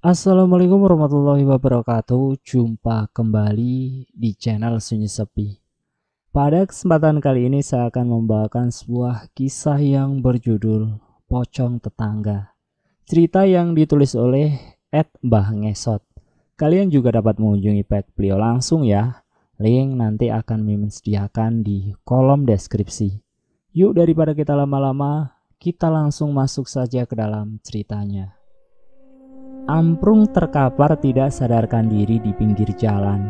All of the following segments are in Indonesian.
Assalamualaikum warahmatullahi wabarakatuh. Jumpa kembali di channel Sunyi Sepi. Pada kesempatan kali ini saya akan membawakan sebuah kisah yang berjudul Pocong Tetangga. Cerita yang ditulis oleh Mbah Ngesot. Kalian juga dapat mengunjungi page beliau langsung ya. Link nanti akan Mimin sediakan di kolom deskripsi. Yuk daripada kita lama-lama, kita langsung masuk saja ke dalam ceritanya. Amprung terkapar tidak sadarkan diri di pinggir jalan.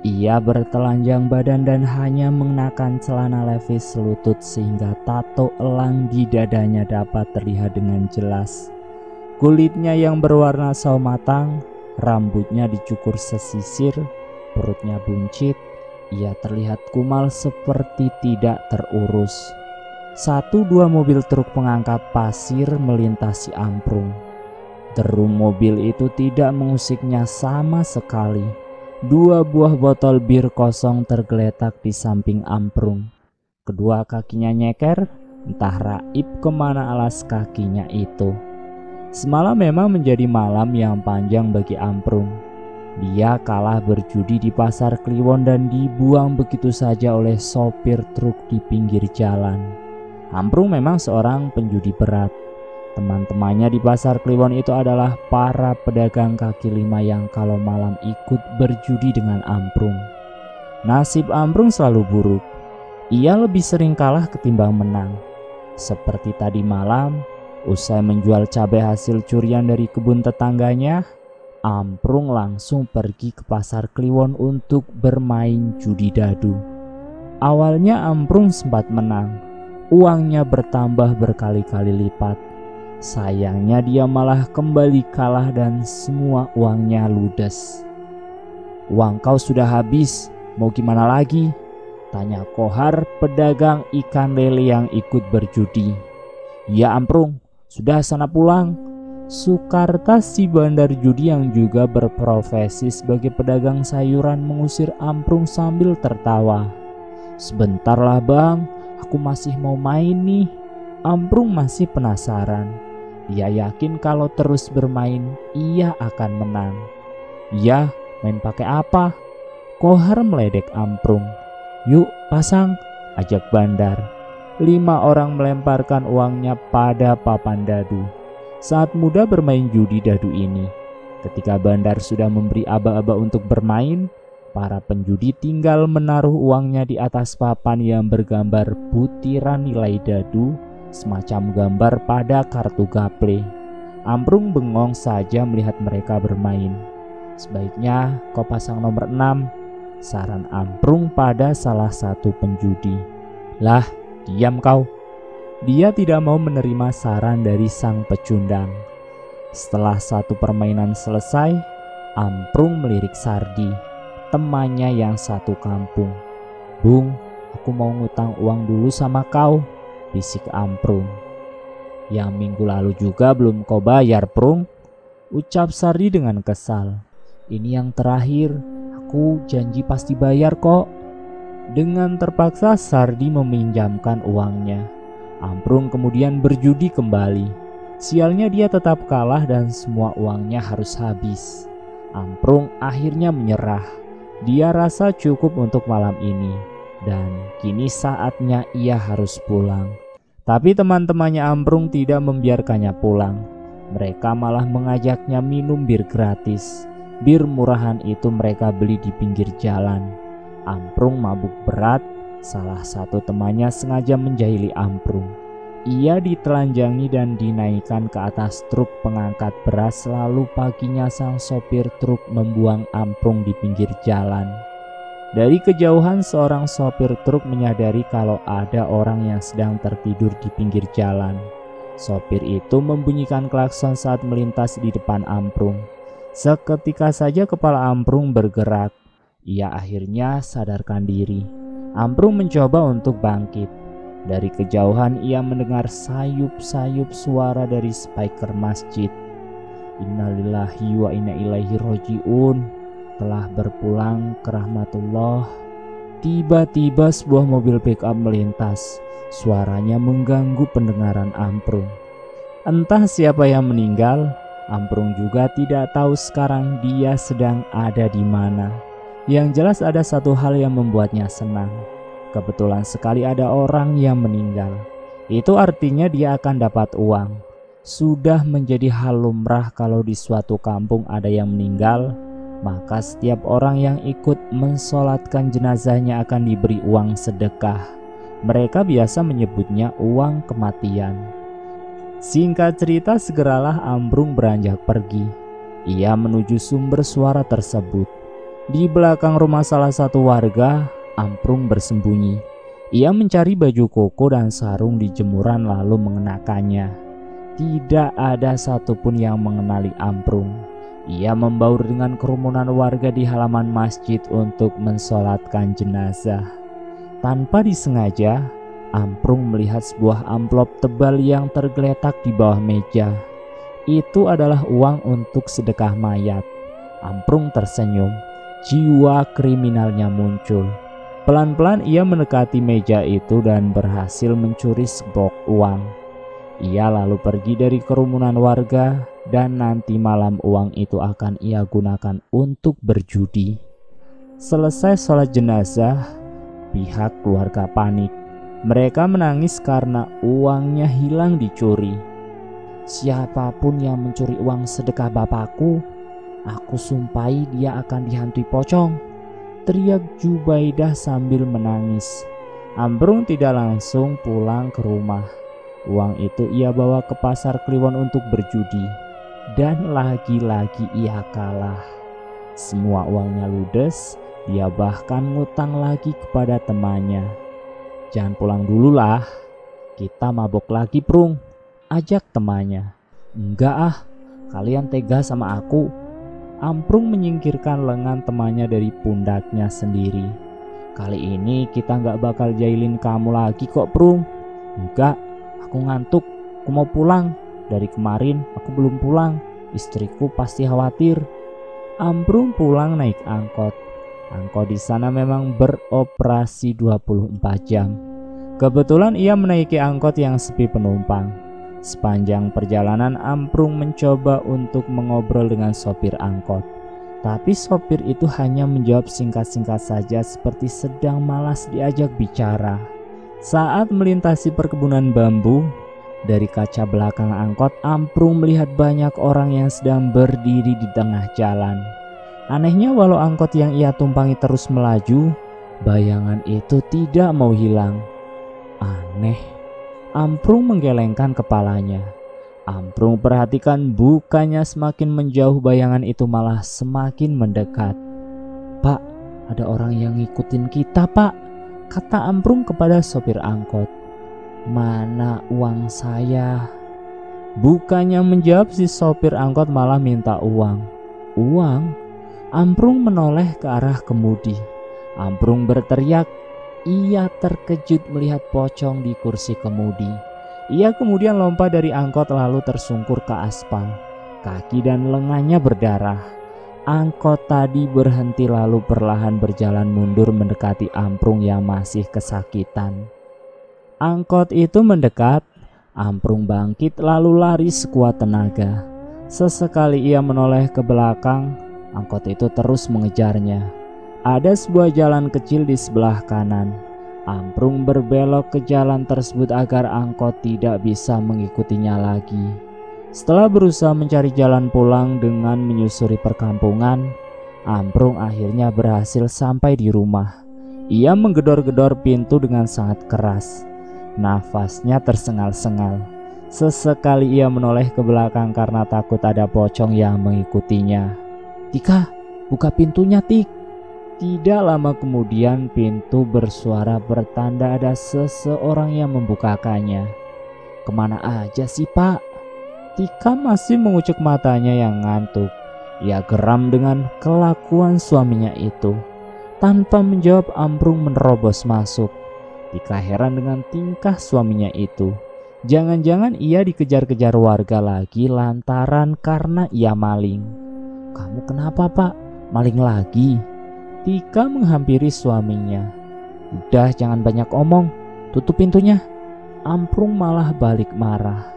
Ia bertelanjang badan dan hanya mengenakan celana levis selutut sehingga tato elang di dadanya dapat terlihat dengan jelas. Kulitnya yang berwarna sawo matang, rambutnya dicukur sesisir, perutnya buncit. Ia terlihat kumal seperti tidak terurus. 1-2 mobil truk pengangkat pasir melintasi Amprung. Deru mobil itu tidak mengusiknya sama sekali. 2 buah botol bir kosong tergeletak di samping Amprung. Kedua kakinya nyeker, entah raib kemana alas kakinya itu. Semalam memang menjadi malam yang panjang bagi Amprung. Dia kalah berjudi di pasar Kliwon dan dibuang begitu saja oleh sopir truk di pinggir jalan. Amprung memang seorang penjudi berat. Teman-temannya di pasar Kliwon itu adalah para pedagang kaki lima yang kalau malam ikut berjudi dengan Amprung. Nasib Amprung selalu buruk. Ia lebih sering kalah ketimbang menang. Seperti tadi malam, usai menjual cabai hasil curian dari kebun tetangganya, Amprung langsung pergi ke pasar Kliwon untuk bermain judi dadu. Awalnya Amprung sempat menang. Uangnya bertambah berkali-kali lipat. Sayangnya dia malah kembali kalah dan semua uangnya ludes. "Uang kau sudah habis, mau gimana lagi?" tanya Kohar, pedagang ikan lele yang ikut berjudi. "Ya Amprung, sudah sana pulang." Sukarta si bandar judi yang juga berprofesi sebagai pedagang sayuran mengusir Amprung sambil tertawa. "Sebentarlah bang, aku masih mau main nih." Amprung masih penasaran. Dia yakin kalau terus bermain, ia akan menang. "Ya, main pakai apa?" Kohar meledek Amprung. "Yuk pasang," ajak bandar. 5 orang melemparkan uangnya pada papan dadu. Saat muda bermain judi dadu ini. Ketika bandar sudah memberi aba-aba untuk bermain, para penjudi tinggal menaruh uangnya di atas papan yang bergambar butiran nilai dadu, semacam gambar pada kartu gaple. Amprung bengong saja melihat mereka bermain. "Sebaiknya kau pasang nomor 6, saran Amprung pada salah satu penjudi. "Lah, diam kau." Dia tidak mau menerima saran dari sang pecundang. Setelah satu permainan selesai, Amprung melirik Sardi, temannya yang satu kampung. "Bung, aku mau ngutang uang dulu sama kau," bisik Amprung. "Yang minggu lalu juga belum kau bayar, Prung," ucap Sardi dengan kesal. "Ini yang terakhir, aku janji pasti bayar kok." Dengan terpaksa Sardi meminjamkan uangnya. Amprung kemudian berjudi kembali. Sialnya dia tetap kalah dan semua uangnya harus habis. Amprung akhirnya menyerah. Dia rasa cukup untuk malam ini. Dan kini saatnya ia harus pulang. Tapi teman-temannya Amprung tidak membiarkannya pulang. Mereka malah mengajaknya minum bir gratis. Bir murahan itu mereka beli di pinggir jalan. Amprung mabuk berat. Salah satu temannya sengaja menjahili Amprung. Ia ditelanjangi dan dinaikkan ke atas truk pengangkat beras, lalu paginya sang sopir truk membuang Amprung di pinggir jalan. Dari kejauhan seorang sopir truk menyadari kalau ada orang yang sedang tertidur di pinggir jalan. Sopir itu membunyikan klakson saat melintas di depan Amprung. Seketika saja kepala Amprung bergerak. Ia akhirnya sadarkan diri. Amprung mencoba untuk bangkit. Dari kejauhan ia mendengar sayup-sayup suara dari speaker masjid. "Innalillahi wa inna ilaihi roji'un, telah berpulang ke rahmatullah." Tiba-tiba sebuah mobil pickup melintas. Suaranya mengganggu pendengaran Amprung. Entah siapa yang meninggal, Amprung juga tidak tahu sekarang dia sedang ada di mana. Yang jelas ada satu hal yang membuatnya senang. Kebetulan sekali ada orang yang meninggal. Itu artinya dia akan dapat uang. Sudah menjadi hal lumrah kalau di suatu kampung ada yang meninggal, maka setiap orang yang ikut mensolatkan jenazahnya akan diberi uang sedekah. Mereka biasa menyebutnya uang kematian. Singkat cerita, segeralah Amprung beranjak pergi. Ia menuju sumber suara tersebut. Di belakang rumah salah satu warga, Amprung bersembunyi. Ia mencari baju koko dan sarung di jemuran lalu mengenakannya. Tidak ada satupun yang mengenali Amprung. Ia membaur dengan kerumunan warga di halaman masjid untuk mensolatkan jenazah. Tanpa disengaja, Amprung melihat sebuah amplop tebal yang tergeletak di bawah meja. Itu adalah uang untuk sedekah mayat. Amprung tersenyum. Jiwa kriminalnya muncul. Pelan-pelan ia mendekati meja itu dan berhasil mencuri seblok uang. Ia lalu pergi dari kerumunan warga dan nanti malam uang itu akan ia gunakan untuk berjudi. Selesai sholat jenazah, pihak keluarga panik. Mereka menangis karena uangnya hilang dicuri. Siapapun yang mencuri uang sedekah bapakku, aku sumpahi dia akan dihantui pocong, teriak Jubaidah sambil menangis. Amprung tidak langsung pulang ke rumah. Uang itu ia bawa ke pasar Kliwon untuk berjudi. Dan lagi-lagi ia kalah. Semua uangnya ludes. Dia bahkan ngutang lagi kepada temannya. Jangan pulang dulu lah, kita mabok lagi Prung, ajak temannya. Enggak ah, kalian tega sama aku. Amprung menyingkirkan lengan temannya dari pundaknya sendiri. Kali ini kita nggak bakal jailin kamu lagi kok Prung. Enggak, aku ngantuk, aku mau pulang. Dari kemarin aku belum pulang, istriku pasti khawatir. Amprung pulang naik angkot. Angkot di sana memang beroperasi 24 jam. Kebetulan ia menaiki angkot yang sepi penumpang. Sepanjang perjalanan Amprung mencoba untuk mengobrol dengan sopir angkot. Tapi sopir itu hanya menjawab singkat-singkat saja seperti sedang malas diajak bicara. Saat melintasi perkebunan bambu, dari kaca belakang angkot Amprung melihat banyak orang yang sedang berdiri di tengah jalan. Anehnya walau angkot yang ia tumpangi terus melaju, bayangan itu tidak mau hilang. Aneh. Amprung menggelengkan kepalanya. Amprung perhatikan bukannya semakin menjauh, bayangan itu malah semakin mendekat. Pak, ada orang yang ngikutin kita pak, kata Amprung kepada sopir angkot. Mana uang saya? Bukannya menjawab, si sopir angkot malah minta uang. Uang? Amprung menoleh ke arah kemudi. Amprung berteriak. Ia terkejut melihat pocong di kursi kemudi. Ia kemudian lompat dari angkot lalu tersungkur ke aspal. Kaki dan lengannya berdarah. Angkot tadi berhenti lalu perlahan berjalan mundur mendekati Amprung yang masih kesakitan. Angkot itu mendekat. Amprung bangkit lalu lari sekuat tenaga. Sesekali ia menoleh ke belakang. Angkot itu terus mengejarnya. Ada sebuah jalan kecil di sebelah kanan. Amprung berbelok ke jalan tersebut agar angkot tidak bisa mengikutinya lagi. Setelah berusaha mencari jalan pulang dengan menyusuri perkampungan, Amprung akhirnya berhasil sampai di rumah. Ia menggedor-gedor pintu dengan sangat keras. Nafasnya tersengal-sengal. Sesekali ia menoleh ke belakang karena takut ada pocong yang mengikutinya. Tika, buka pintunya Tik. Tidak lama kemudian pintu bersuara bertanda ada seseorang yang membukakannya. Kemana aja sih pak? Tika masih mengucek matanya yang ngantuk. Ia geram dengan kelakuan suaminya itu. Tanpa menjawab, Amprung menerobos masuk. Tika heran dengan tingkah suaminya itu. Jangan-jangan ia dikejar-kejar warga lagi lantaran karena ia maling. Kamu kenapa pak? Maling lagi? Tika menghampiri suaminya. Udah jangan banyak omong, tutup pintunya. Amprung malah balik marah.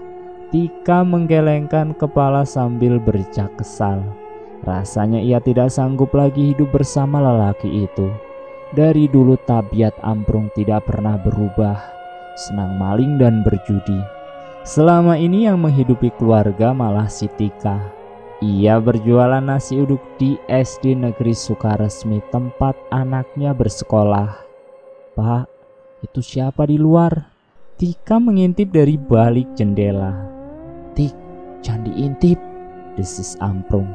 Tika menggelengkan kepala sambil bercak kesal. Rasanya ia tidak sanggup lagi hidup bersama lelaki itu. Dari dulu tabiat Amprung tidak pernah berubah, senang maling dan berjudi. Selama ini yang menghidupi keluarga malah si Tika. Ia berjualan nasi uduk di SD Negeri Sukaresmi tempat anaknya bersekolah. "Pak, itu siapa di luar?" Tika mengintip dari balik jendela. "Tik, jangan diintip," desis Amprung.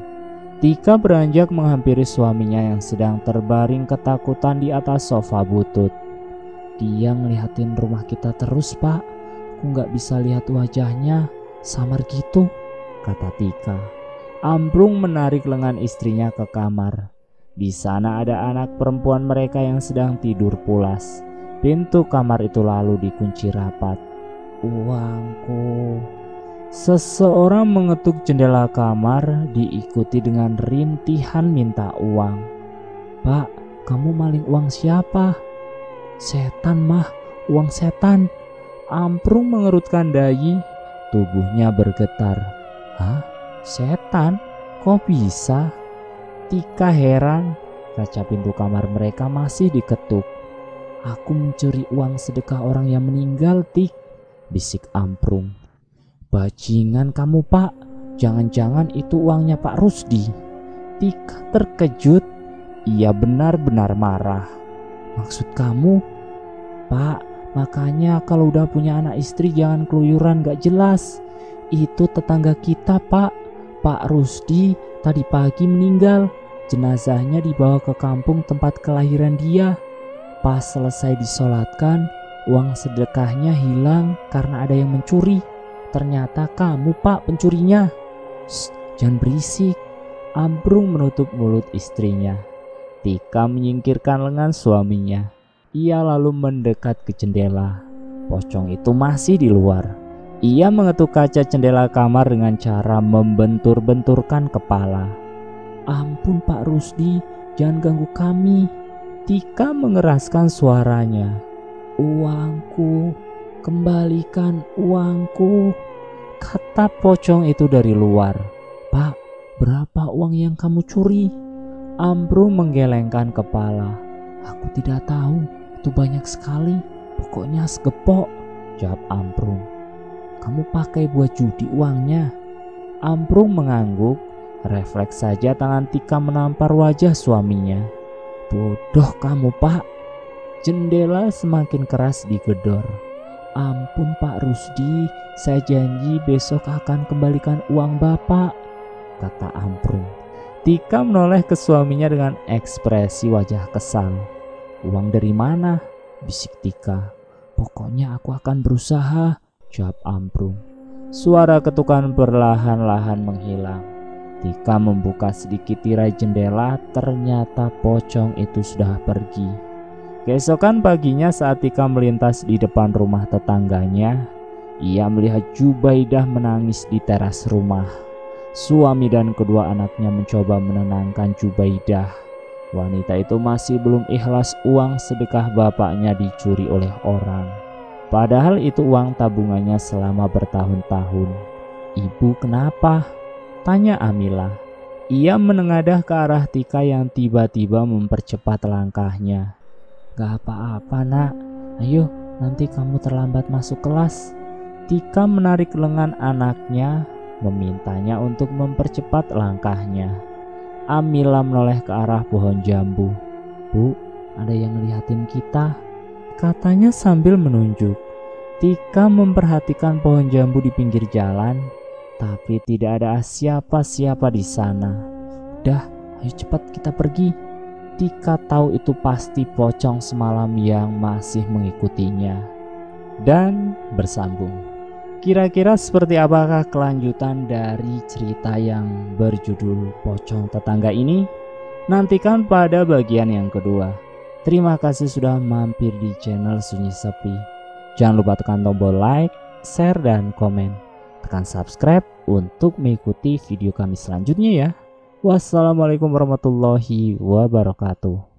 Tika beranjak menghampiri suaminya yang sedang terbaring ketakutan di atas sofa butut. "Dia ngeliatin rumah kita terus, Pak. Aku nggak bisa lihat wajahnya, samar gitu," kata Tika. Amprung menarik lengan istrinya ke kamar. Di sana ada anak perempuan mereka yang sedang tidur pulas. Pintu kamar itu lalu dikunci rapat. "Uangku." Seseorang mengetuk jendela kamar diikuti dengan rintihan minta uang. "Pak, kamu maling uang siapa?" "Setan mah, uang setan." Amprung mengerutkan dahi, tubuhnya bergetar. "Hah? Setan? Kok bisa?" Tika heran, kaca pintu kamar mereka masih diketuk. "Aku mencuri uang sedekah orang yang meninggal, Tik," bisik Amprung. "Bajingan kamu, Pak. Jangan-jangan itu uangnya Pak Rusdi." Tika terkejut. Ia benar-benar marah. "Maksud kamu?" "Pak, makanya kalau udah punya anak istri jangan keluyuran gak jelas. Itu tetangga kita, Pak. Pak Rusdi tadi pagi meninggal. Jenazahnya dibawa ke kampung tempat kelahiran dia. Pas selesai disolatkan, uang sedekahnya hilang karena ada yang mencuri. Ternyata kamu, Pak, pencurinya." "Shh, jangan berisik." Amprung menutup mulut istrinya. Tika menyingkirkan lengan suaminya. Ia lalu mendekat ke jendela. Pocong itu masih di luar. Ia mengetuk kaca jendela kamar dengan cara membentur-benturkan kepala. "Ampun Pak Rusdi, jangan ganggu kami." Tika mengeraskan suaranya. "Uangku, kembalikan uangku," kata pocong itu dari luar. "Pak, berapa uang yang kamu curi?" Amprung menggelengkan kepala. "Aku tidak tahu, itu banyak sekali, pokoknya segepok," jawab Amprung. "Kamu pakai buat judi uangnya?" Amprung mengangguk. Refleks saja tangan Tika menampar wajah suaminya. "Bodoh kamu, Pak." Jendela semakin keras digedor. "Ampun Pak Rusdi, saya janji besok akan kembalikan uang Bapak," kata Amprung. Tika menoleh ke suaminya dengan ekspresi wajah kesal. "Uang dari mana?" bisik Tika. "Pokoknya aku akan berusaha," jawab Amprung. Suara ketukan perlahan-lahan menghilang. Tika membuka sedikit tirai jendela, ternyata pocong itu sudah pergi. Keesokan paginya saat Tika melintas di depan rumah tetangganya, ia melihat Jubaidah menangis di teras rumah. Suami dan kedua anaknya mencoba menenangkan Jubaidah. Wanita itu masih belum ikhlas uang sedekah bapaknya dicuri oleh orang. Padahal itu uang tabungannya selama bertahun-tahun. "Ibu kenapa?" tanya Amila. Ia menengadah ke arah Tika yang tiba-tiba mempercepat langkahnya. "Gak apa-apa nak, ayo nanti kamu terlambat masuk kelas." Tika menarik lengan anaknya, memintanya untuk mempercepat langkahnya. Amila menoleh ke arah pohon jambu. "Bu, ada yang ngeliatin kita," katanya sambil menunjuk. Tika memperhatikan pohon jambu di pinggir jalan, tapi tidak ada siapa-siapa di sana. "Udah, ayo cepat kita pergi." Tika tahu itu pasti pocong semalam yang masih mengikutinya. Dan bersambung. Kira-kira seperti apakah kelanjutan dari cerita yang berjudul Pocong Tetangga ini? Nantikan pada bagian yang kedua. Terima kasih sudah mampir di channel Sunyi Sepi. Jangan lupa tekan tombol like, share, dan komen. Tekan subscribe untuk mengikuti video kami selanjutnya ya. Wassalamualaikum warahmatullahi wabarakatuh.